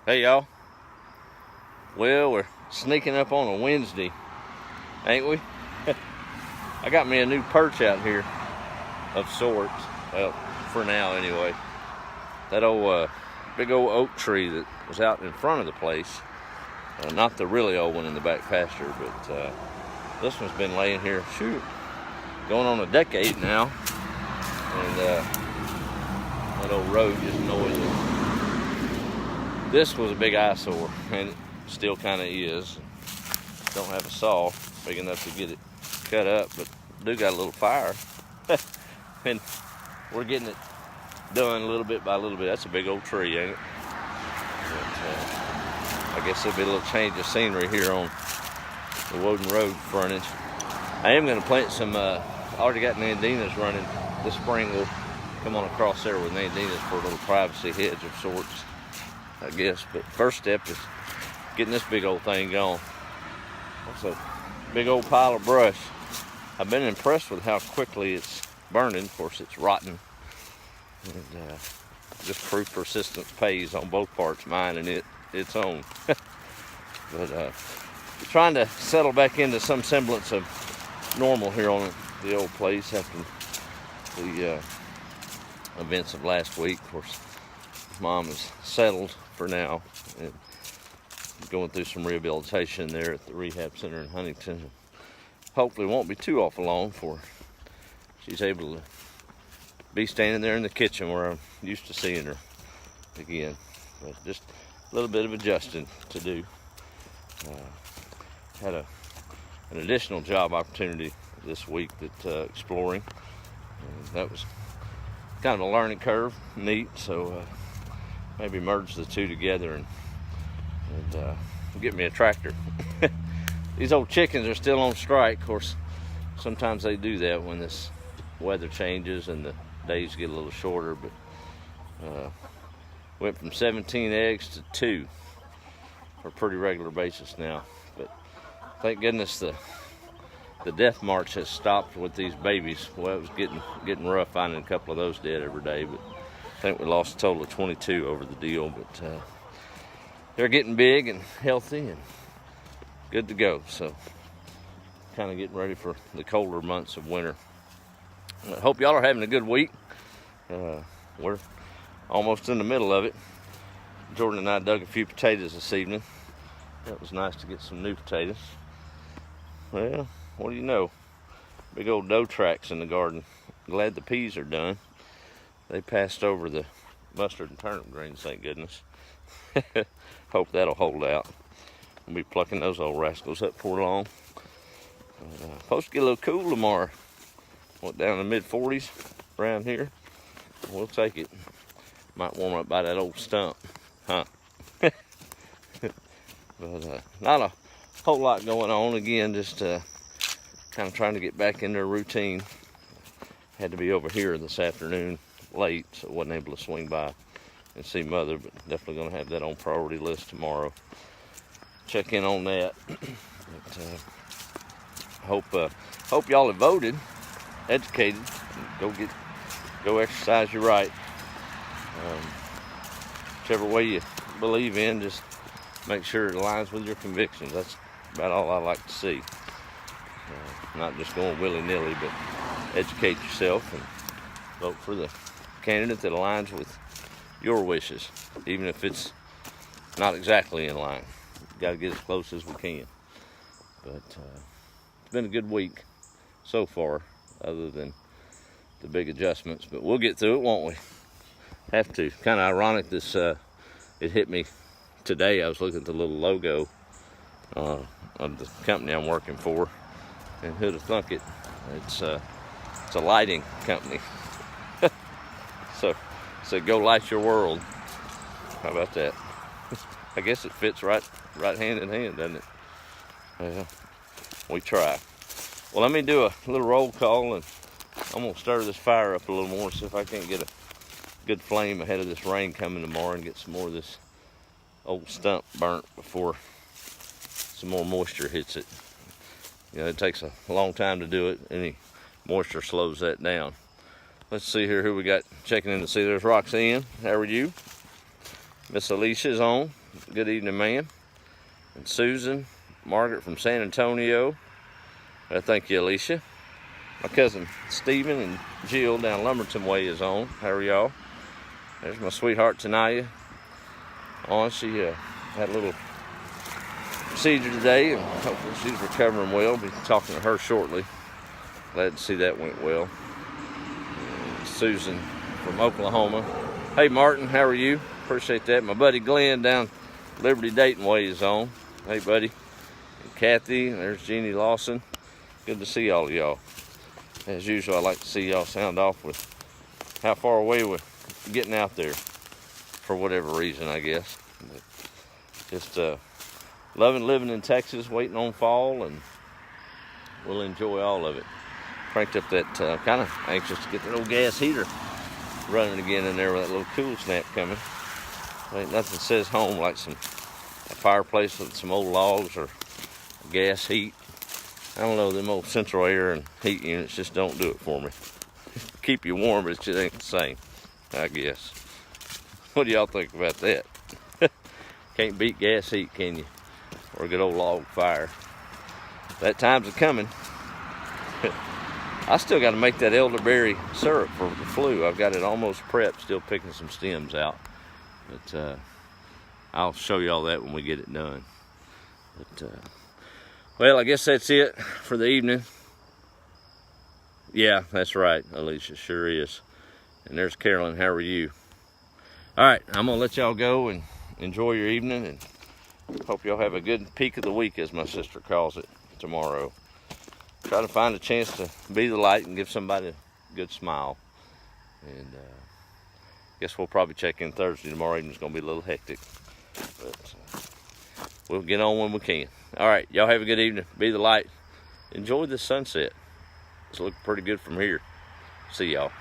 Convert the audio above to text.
Hey y'all. Well, we're sneaking up on a Wednesday, ain't we? I got me a new perch out here of sorts. Well, for now anyway. That old big old oak tree that was out in front of the place. Not the really old one in the back pasture, but this one's been laying here, going on a decade now. And that old road just noisy. This was a big eyesore, and it still kind of is. Don't have a saw big enough to get it cut up, but do got a little fire. And we're getting it done little bit by little bit. That's a big old tree, ain't it? But, I guess there'll be a little change of scenery here on the Woden Road frontage. I am going to plant some, I already got nandinas running. This spring we'll come on across there with nandinas for a little privacy hedge of sorts, I guess. But first step is getting this big old thing going. That's a big old pile of brush. I've been impressed with how quickly it's burning. Of course, it's rotten. And just proof persistence pays on both parts, mine and its own. But trying to settle back into some semblance of normal here on the old place after the events of last week. Of course, Mom is settled for now and going through some rehabilitation there at the rehab center in Huntington. Hopefully won't be too awful long before she's able to be standing there in the kitchen where I'm used to seeing her again. But just a little bit of adjusting to do. Had an additional job opportunity this week that exploring. And that was kind of a learning curve, neat. So maybe merge the two together and get me a tractor. These old chickens are still on strike. Of course, sometimes they do that when this weather changes and the days get a little shorter, but went from 17 eggs to 2 for a pretty regular basis now. But thank goodness the death march has stopped with these babies. Well, it was getting rough finding a couple of those dead every day, but I think we lost a total of 22 over the deal. But they're getting big and healthy and good to go. So kind of getting ready for the colder months of winter. I hope y'all are having a good week. We're almost in the middle of it. Jordan and I dug a few potatoes this evening. That was nice to get some new potatoes. Well, what do you know? Big old dough tracks in the garden. Glad the peas are done. They passed over the mustard and turnip greens, thank goodness. Hope that'll hold out. We'll be plucking those old rascals up before long. Supposed to get a little cool tomorrow. Went down in the mid-40s around here. We'll take it. Might warm up by that old stump, huh? But not a whole lot going on. Again, just kind of trying to get back into a routine. Had to be over here this afternoon late, so wasn't able to swing by and see Mother, but definitely going to have that on priority list tomorrow. Check in on that. But hope y'all have voted, educated. Go exercise your right. Whichever way you believe in, just make sure it aligns with your convictions. That's about all I like to see. Not just going willy-nilly, but educate yourself and vote for the candidate that aligns with your wishes, even if it's not exactly in line. Got to get as close as we can. But it's been a good week so far, other than the big adjustments. But we'll get through it, won't we? Have to. Kind of ironic this, it hit me today. I was looking at the little logo of the company I'm working for, and who'd have thunk it? It's a lighting company. So go light your world. How about that? I guess it fits right hand in hand, doesn't it? Yeah, we try. Well, let me do a little roll call, and I'm gonna stir this fire up a little more, see if I can't get a good flame ahead of this rain coming tomorrow and get some more of this old stump burnt before some more moisture hits it. You know, it takes a long time to do it. Any moisture slows that down. Let's see here who we got checking in to see. There's Roxanne. How are you? Miss Alicia's on. good evening, ma'am. And Susan, Margaret from San Antonio. Thank you, Alicia. My cousin Stephen and Jill down Lumberton Way is on. How are y'all? There's my sweetheart Tanaya. She had a little procedure today, and hopefully she's recovering well. I'll be talking to her shortly. Glad to see that went well. And Susan from Oklahoma. Hey Martin, how are you? Appreciate that. My buddy Glenn down Liberty Dayton Way is on. Hey buddy. And Kathy, and there's Jeannie Lawson. Good to see all of y'all. As usual, I like to see y'all sound off with how far away we're getting out there for whatever reason, I guess. But just loving living in Texas, waiting on fall, and we'll enjoy all of it. Cranked up that kind of anxious to get that old gas heater running again in there with that little cool snap coming. Ain't nothing says home like a fireplace with some old logs or gas heat. I don't know, them old central air and heat units just don't do it for me. Keep you warm, but it just ain't the same, I guess. What do y'all think about that? Can't beat gas heat, can you? Or a good old log fire. That time's a-coming. I still got to make that elderberry syrup for the flu. I've got it almost prepped, still picking some stems out. But I'll show you all that when we get it done. But well, I guess that's it for the evening. Yeah, that's right, Alicia, sure is. And there's Carolyn, how are you? All right, I'm gonna let y'all go and enjoy your evening, and hope y'all have a good peak of the week, as my sister calls it, tomorrow. Try to find a chance to be the light and give somebody a good smile. And guess we'll probably check in Thursday. Tomorrow evening's gonna be a little hectic, but we'll get on when we can. All right, y'all have a good evening. Be the light. Enjoy the sunset. It's looking pretty good from here. See y'all.